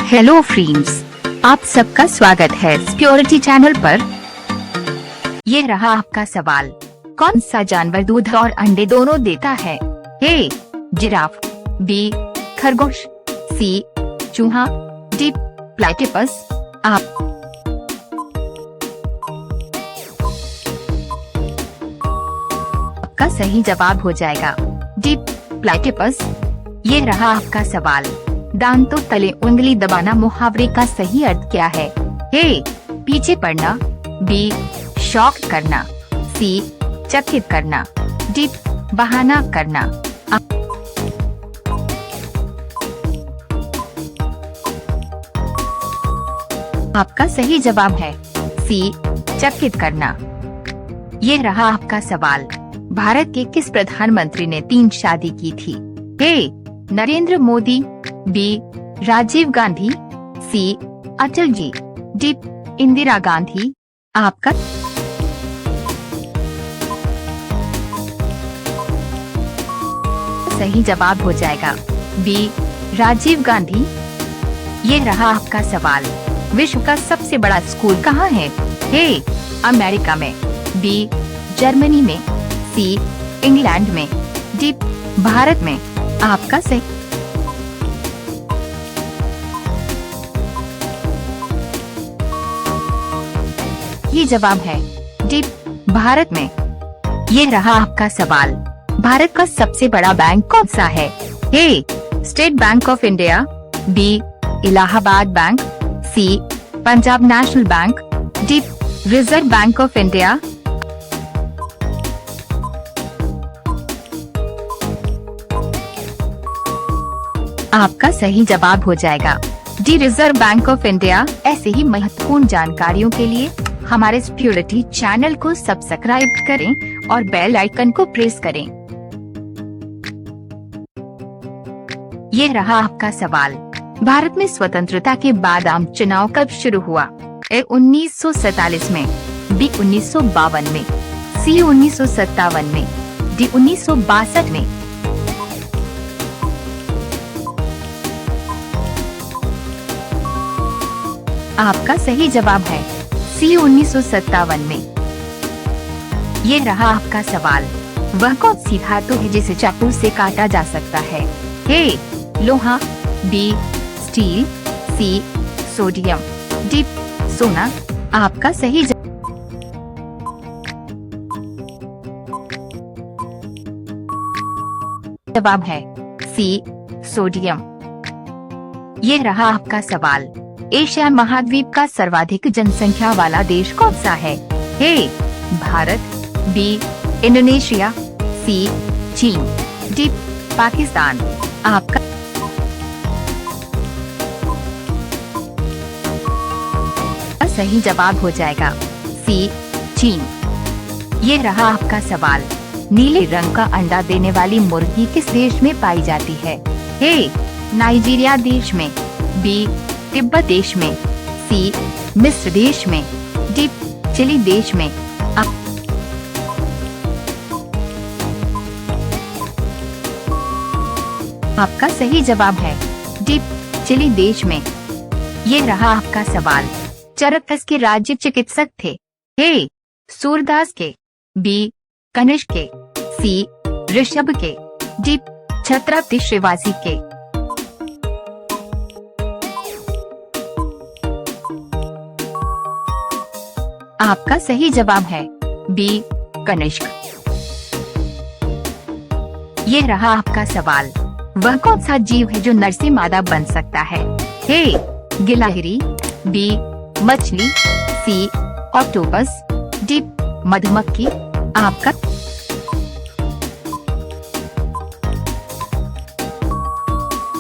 Hello friends, आप सबका स्वागत है सिक्योरिटी चैनल पर। ये रहा आपका सवाल, कौन सा जानवर दूध और अंडे दोनों देता है? ए जिराफ, बी खरगोश, सी चूहा, डी प्लेटिपस। आपका सही जवाब हो जाएगा डी प्लेटिपस। ये रहा आपका सवाल, दांतों तले उंगली दबाना मुहावरे का सही अर्थ क्या है? ए पीछे पड़ना, बी शॉक करना, सी चकित करना, डी बहाना करना। आपका सही जवाब है सी चकित करना। ये रहा आपका सवाल, भारत के किस प्रधानमंत्री ने 3 शादी की थी? ए नरेंद्र मोदी, बी राजीव गांधी, सी अटल जी, डी इंदिरा गांधी। आपका सही जवाब हो जाएगा बी राजीव गांधी। ये रहा आपका सवाल, विश्व का सबसे बड़ा स्कूल कहाँ है? ए अमेरिका में, बी जर्मनी में, सी इंग्लैंड में, डी भारत में। आपका सही ये जवाब है डी भारत में। ये रहा आपका सवाल, भारत का सबसे बड़ा बैंक कौन सा है? A State Bank of India, B Allahabad bank, C Punjab National Bank, D Reserve Bank of India. आपका सही जवाब हो जाएगा D Reserve Bank of India. ऐसे ही महत्वपूर्ण जानकारियों के लिए हमारे सिक्योरिटी चैनल को सब्सक्राइब करें और बेल आइकन को प्रेस करें। ये रहा आपका सवाल, भारत में स्वतंत्रता के बाद आम चुनाव कब शुरू हुआ? ए 1947 में, बी 1952 में, सी 1957 में, डी 1962 में। आपका सही जवाब है सी 1957 में। ये रहा आपका सवाल, वह कौन सी धातु है जिसे चाकू से काटा जा सकता है? ए लोहा, B steel, C sodium, D सोना। आपका सही जवाब है सी सोडियम। ये रहा आपका सवाल, एशिया महाद्वीप का सर्वाधिक जनसंख्या वाला देश कौन सा है? ए भारत, बी इंडोनेशिया, सी चीन, डी पाकिस्तान। आपका सही जवाब हो जाएगा सी चीन। ये रहा आपका सवाल, नीले रंग का अंडा देने वाली मुर्गी किस देश में पाई जाती है? ए नाइजीरिया देश में, बी तिब्बत देश में, सी मिस्र देश में, डी चिली देश में। आपका सही जवाब है डी चिली देश में। ये रहा आपका सवाल, चरकस के राज्य चिकित्सक थे? ए सूरदास के, बी कनिष्क के, सी ऋषभ के, डी छत्रपति शिवाजी के। आपका सही जवाब है बी कनिष्क। ये रहा आपका सवाल, वह कौन सा जीव है जो नर से मादा बन सकता है? ए गिलहरी, बी मछली, सी ऑक्टोपस, डी मधुमक्खी। आपका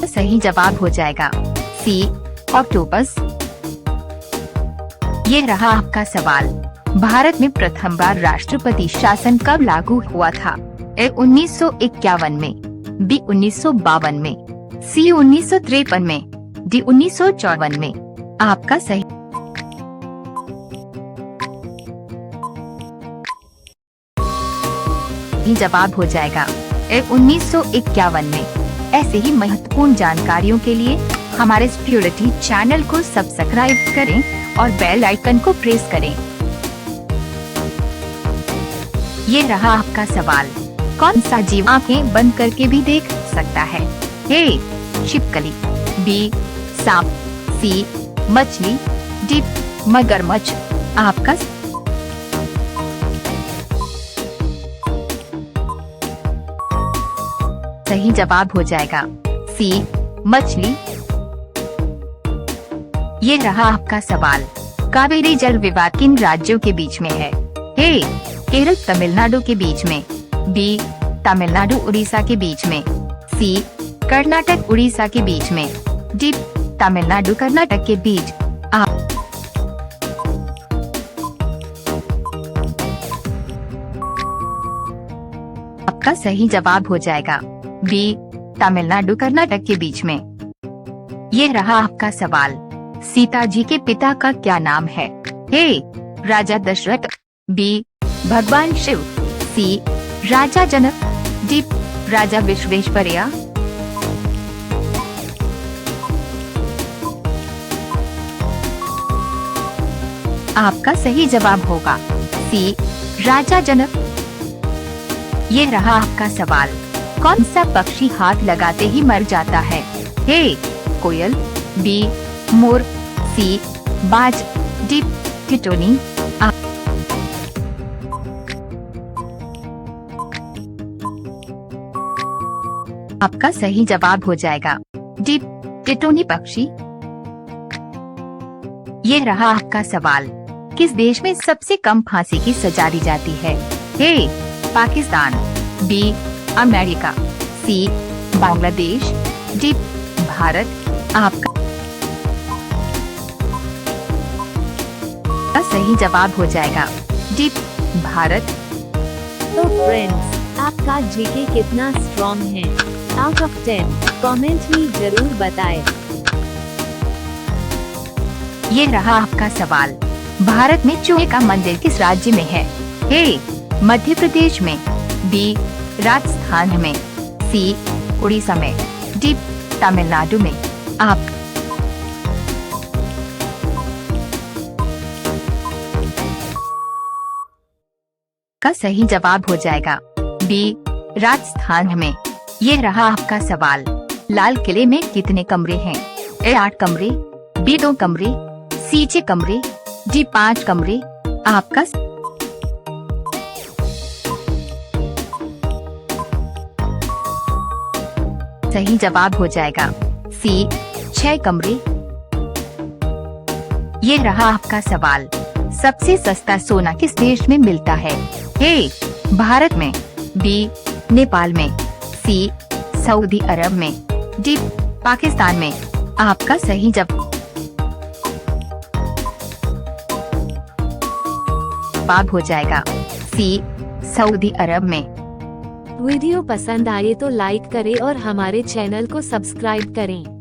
सही जवाब हो जाएगा सी ऑक्टोपस। ये रहा आपका सवाल, भारत में प्रथम बार राष्ट्रपति शासन कब लागू हुआ था? ए 1951 में, बी 1952 में, सी 1953 में, डी 1954 में। आपका सही जवाब हो जाएगा ए 1951 में। ऐसे ही महत्वपूर्ण जानकारियों के लिए हमारे सिक्योरिटी चैनल को सब्सक्राइब करें और बेल आइकन को प्रेस करें। ये रहा आपका सवाल, कौन सा जीव आंखें बंद करके भी देख सकता है? ए छिपकली, बी सांप, सी मछली, डी मगरमच्छ। आपका सही जवाब हो जाएगा सी मछली। ये रहा आपका सवाल, कावेरी जल विवाद किन राज्यों के बीच में है? ए केरल तमिलनाडु के बीच में, बी तमिलनाडु उड़ीसा के बीच में, सी कर्नाटक उड़ीसा के बीच में, डी तमिलनाडु कर्नाटक के बीच। आपका सही जवाब हो जाएगा बी तमिलनाडु कर्नाटक के बीच में। ये रहा आपका सवाल, सीता जी के पिता का क्या नाम है? ए राजा दशरथ, बी भगवान शिव, सी राजा जनक, डी राजा विश्वेश्वरैया। आपका सही जवाब होगा सी राजा जनक। ये रहा आपका सवाल, कौन सा पक्षी हाथ लगाते ही मर जाता है? ए कोयल, बी मोर, सी बाज, डी टिटोनी। आपका सही जवाब हो जाएगा डी टिटोनी पक्षी। ये रहा आपका सवाल, किस देश में सबसे कम फांसी की सजा दी जाती है? ए पाकिस्तान, बी अमेरिका, सी बांग्लादेश, डी भारत। आपका सही जवाब हो जाएगा डी भारत। तो फ्रेंड्स, आपका जीके कितना स्ट्रॉन्ग है? आउट ऑफ 10 कमेंट में जरूर बताएं। ये रहा आपका सवाल, भारत में चूहे का मंदिर किस राज्य में है? ए मध्य प्रदेश में, बी राजस्थान में, सी उड़ीसा में, डी तमिलनाडु में। आप का सही जवाब हो जाएगा बी राजस्थान में। ये रहा आपका सवाल, लाल किले में कितने कमरे हैं? ए 8 कमरे, बी 2 कमरे, सी 6 कमरे, डी 5 कमरे। आपका सही जवाब हो जाएगा सी 6 कमरे। ये रहा आपका सवाल, सबसे सस्ता सोना किस देश में मिलता है? ए भारत में, बी नेपाल में, सी सऊदी अरब में, डी पाकिस्तान में। आपका सही जवाब हो जाएगा सी सऊदी अरब में। वीडियो पसंद आए तो लाइक करें और हमारे चैनल को सब्सक्राइब करें।